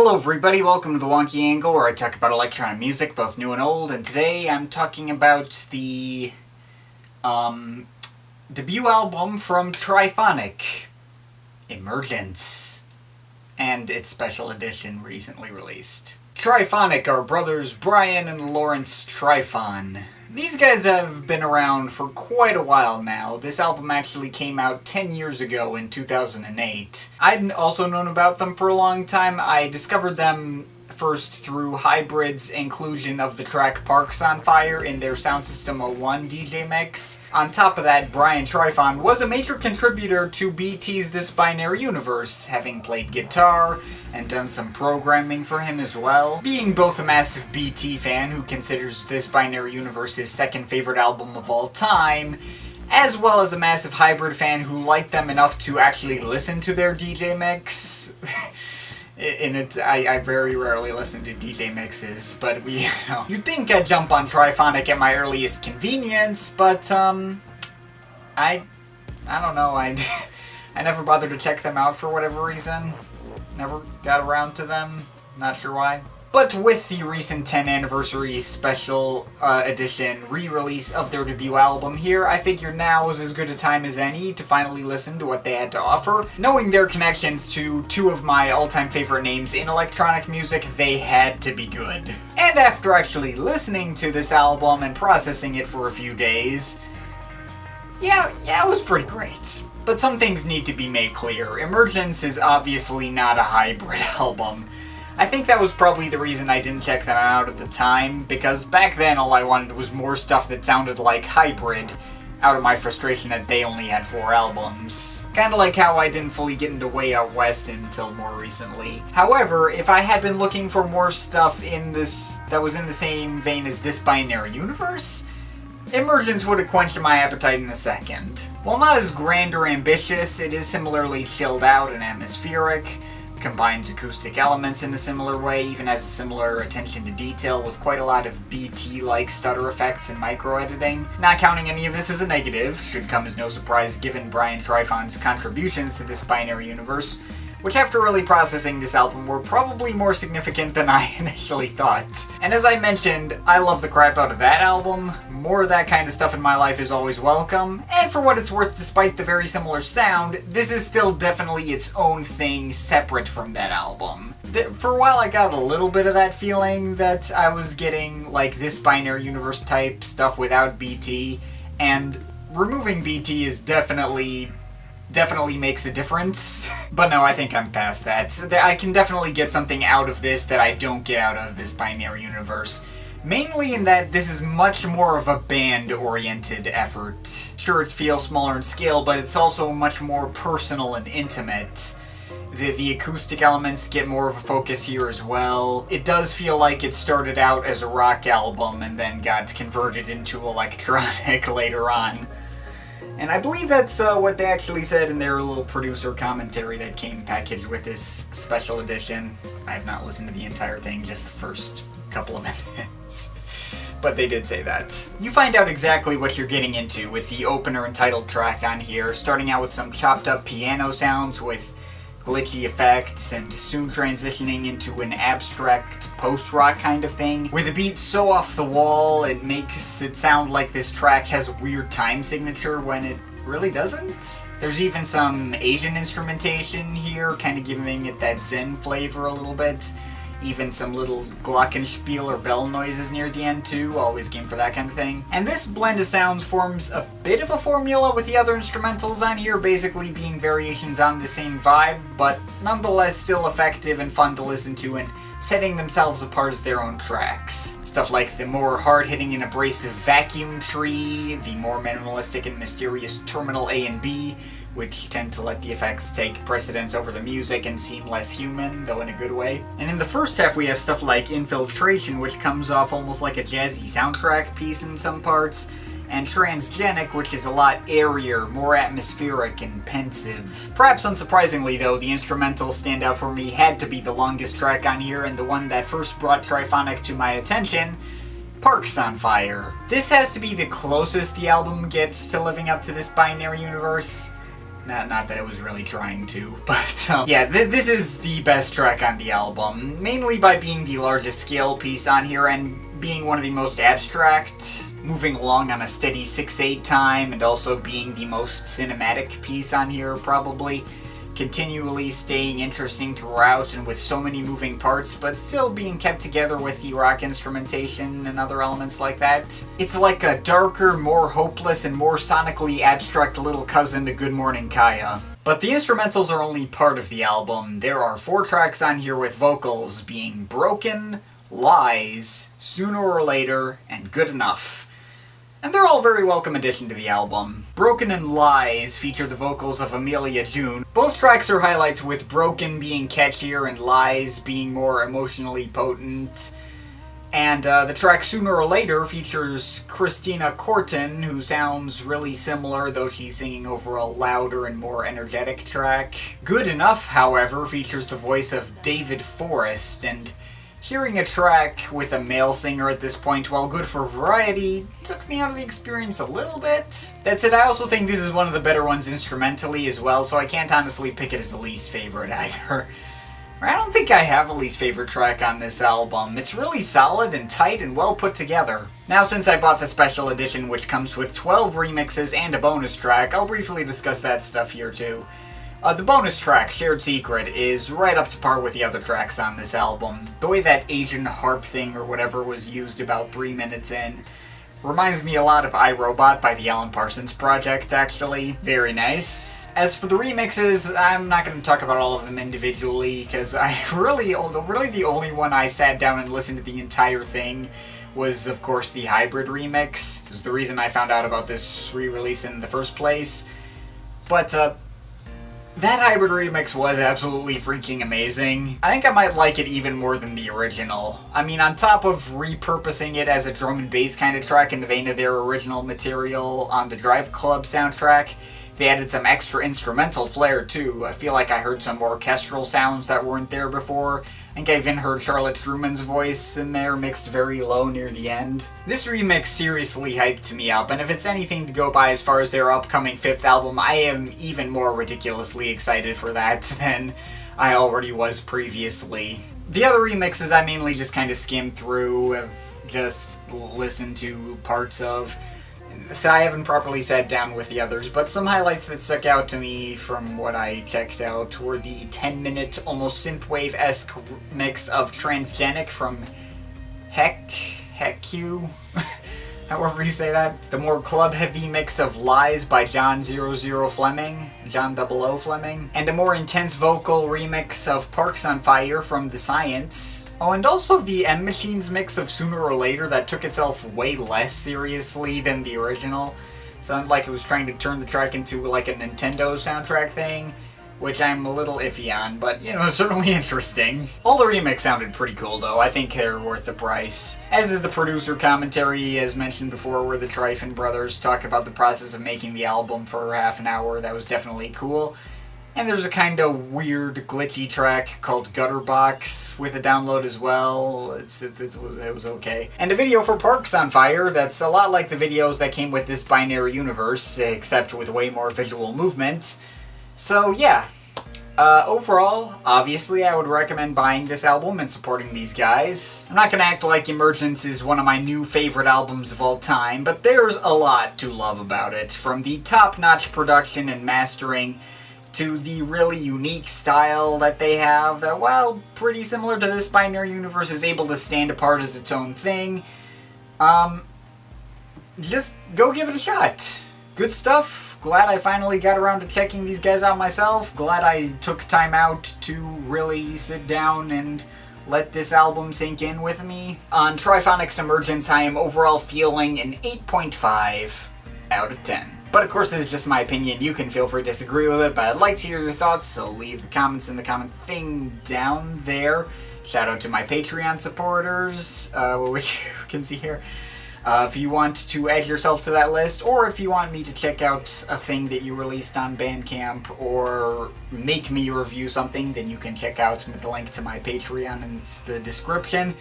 Hello everybody, welcome to the Wonky Angle, where I talk about electronic music, both new and old, and today I'm talking about the debut album from Trifonic, Emergence, and its special edition recently released. Trifonic are brothers Brian and Lawrence Trifon. These guys have been around for quite a while now. This album actually came out 10 years ago in 2008. I'd also known about them for a long time. I discovered them first through Hybrid's inclusion of the track Parks on Fire in their Sound System 01 DJ mix. On top of that, Brian Trifon was a major contributor to BT's This Binary Universe, having played guitar and done some programming for him as well. Being both a massive BT fan who considers This Binary Universe his second favorite album of all time, as well as a massive Hybrid fan who liked them enough to actually listen to their DJ mix. I very rarely listen to DJ mixes, but you'd think I'd jump on Trifonic at my earliest convenience, but, I don't know, I never bothered to check them out for whatever reason. Never got around to them, not sure why. But with the recent 10th anniversary special edition re-release of their debut album here, I figured now was as good a time as any to finally listen to what they had to offer. Knowing their connections to two of my all-time favorite names in electronic music, they had to be good. And after actually listening to this album and processing it for a few days, yeah, it was pretty great. But some things need to be made clear. Emergence is obviously not a Hybrid album. I think that was probably the reason I didn't check them out at the time, because back then all I wanted was more stuff that sounded like Hybrid, out of my frustration that they only had 4 albums. Kinda like how I didn't fully get into Way Out West until more recently. However, if I had been looking for more stuff that was in the same vein as This Binary Universe, Emergence would have quenched my appetite in a second. While not as grand or ambitious, it is similarly chilled out and atmospheric, combines acoustic elements in a similar way, even has a similar attention to detail with quite a lot of BT-like stutter effects and micro-editing. Not counting any of this as a negative, should come as no surprise given Brian Trifon's contributions to This Binary Universe, which after really processing this album were probably more significant than I initially thought. And as I mentioned, I love the crap out of that album. More of that kind of stuff in my life is always welcome, and for what it's worth, despite the very similar sound, this is still definitely its own thing separate from that album. For a while I got a little bit of that feeling that I was getting like This Binary Universe type stuff without BT, and removing BT is definitely makes a difference. But no, I think I'm past that. I can definitely get something out of this that I don't get out of This Binary Universe. Mainly in that this is much more of a band-oriented effort. Sure, it feels smaller in scale, but it's also much more personal and intimate. The acoustic elements get more of a focus here as well. It does feel like it started out as a rock album and then got converted into electronic later on. And I believe that's what they actually said in their little producer commentary that came packaged with this special edition. I have not listened to the entire thing, just the first couple of minutes. But they did say that. You find out exactly what you're getting into with the opener and title track on here, starting out with some chopped up piano sounds with glitchy effects, and soon transitioning into an abstract post-rock kind of thing. With a beat so off the wall, it makes it sound like this track has a weird time signature when it really doesn't. There's even some Asian instrumentation here, kind of giving it that Zen flavor a little bit. Even some little glockenspiel or bell noises near the end too, always game for that kind of thing. And this blend of sounds forms a bit of a formula with the other instrumentals on here basically being variations on the same vibe, but nonetheless still effective and fun to listen to and setting themselves apart as their own tracks. Stuff like the more hard-hitting and abrasive Vacuum Tree, the more minimalistic and mysterious Terminal A and B, which tend to let the effects take precedence over the music and seem less human, though in a good way. And in the first half we have stuff like Infiltration, which comes off almost like a jazzy soundtrack piece in some parts, and Transgenic, which is a lot airier, more atmospheric and pensive. Perhaps unsurprisingly though, the instrumental standout for me had to be the longest track on here, and the one that first brought Trifonic to my attention, Parks on Fire. This has to be the closest the album gets to living up to This Binary Universe. Not that it was really trying to, but yeah, this is the best track on the album, mainly by being the largest scale piece on here and being one of the most abstract, moving along on a steady 6/8 time, and also being the most cinematic piece on here, probably. Continually staying interesting throughout and with so many moving parts, but still being kept together with the rock instrumentation and other elements like that. It's like a darker, more hopeless, and more sonically abstract little cousin to Good Morning Kaya. But the instrumentals are only part of the album. There are 4 tracks on here with vocals being Broken, Lies, Sooner or Later, and Good Enough. And they're all very welcome addition to the album. Broken and Lies feature the vocals of Amelia June. Both tracks are highlights, with Broken being catchier and Lies being more emotionally potent. And the track Sooner or Later features Christina Corton, who sounds really similar, though she's singing over a louder and more energetic track. Good Enough, however, features the voice of David Forrest, and hearing a track with a male singer at this point, while good for variety, took me out of the experience a little bit. That said, I also think this is one of the better ones instrumentally as well, so I can't honestly pick it as the least favorite either. I don't think I have a least favorite track on this album. It's really solid and tight and well put together. Now, since I bought the special edition, which comes with 12 remixes and a bonus track, I'll briefly discuss that stuff here too. The bonus track, Shared Secret, is right up to par with the other tracks on this album. The way that Asian harp thing or whatever was used about 3 minutes in reminds me a lot of iRobot by the Alan Parsons Project, actually. Very nice. As for the remixes, I'm not going to talk about all of them individually, because really the only one I sat down and listened to the entire thing was, of course, the Hybrid remix. It was the reason I found out about this re-release in the first place. But, that Hybrid remix was absolutely freaking amazing. I think I might like it even more than the original. I mean, on top of repurposing it as a drum and bass kind of track in the vein of their original material on the Drive Club soundtrack, they added some extra instrumental flair too. I feel like I heard some orchestral sounds that weren't there before. I think I even heard Charlotte Truman's voice in there, mixed very low near the end. This remix seriously hyped me up, and if it's anything to go by as far as their upcoming 5th album, I am even more ridiculously excited for that than I already was previously. The other remixes I mainly just kind of skimmed through, have just listened to parts of, so I haven't properly sat down with the others, but some highlights that stuck out to me from what I checked out were the 10-minute, almost synthwave-esque mix of Transgenic from Heck-You, however you say that. The more club-heavy mix of Lies by John 00 Fleming, John 00 Fleming, and a more intense vocal remix of Parks on Fire from The Science. Oh, and also the M Machines mix of Sooner or Later that took itself way less seriously than the original. Sounded like it was trying to turn the track into like a Nintendo soundtrack thing, which I'm a little iffy on, but, you know, certainly interesting. All the remix sounded pretty cool, though. I think they're worth the price. As is the producer commentary, as mentioned before, where the Trifon brothers talk about the process of making the album for half an hour. That was definitely cool. And there's a kind of weird, glitchy track called Gutterbox with a download as well. It was okay. And a video for Parks on Fire that's a lot like the videos that came with this binary universe, except with way more visual movement. So yeah, overall, obviously I would recommend buying this album and supporting these guys. I'm not going to act like Emergence is one of my new favorite albums of all time, but there's a lot to love about it. From the top-notch production and mastering, to the really unique style that they have that, while pretty similar to this binary universe, is able to stand apart as its own thing. Just go give it a shot. Good stuff. Glad I finally got around to checking these guys out myself. Glad I took time out to really sit down and let this album sink in with me. On Trifonic's Emergence, I am overall feeling an 8.5 out of 10. But of course, this is just my opinion. You can feel free to disagree with it, but I'd like to hear your thoughts, so leave the comments in the comment thing down there. Shout out to my Patreon supporters, which you can see here. If you want to add yourself to that list, or if you want me to check out a thing that you released on Bandcamp, or make me review something, then you can check out the link to my Patreon in the description.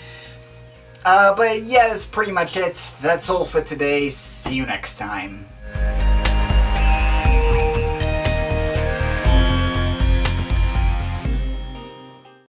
But yeah, that's pretty much it. That's all for today. See you next time.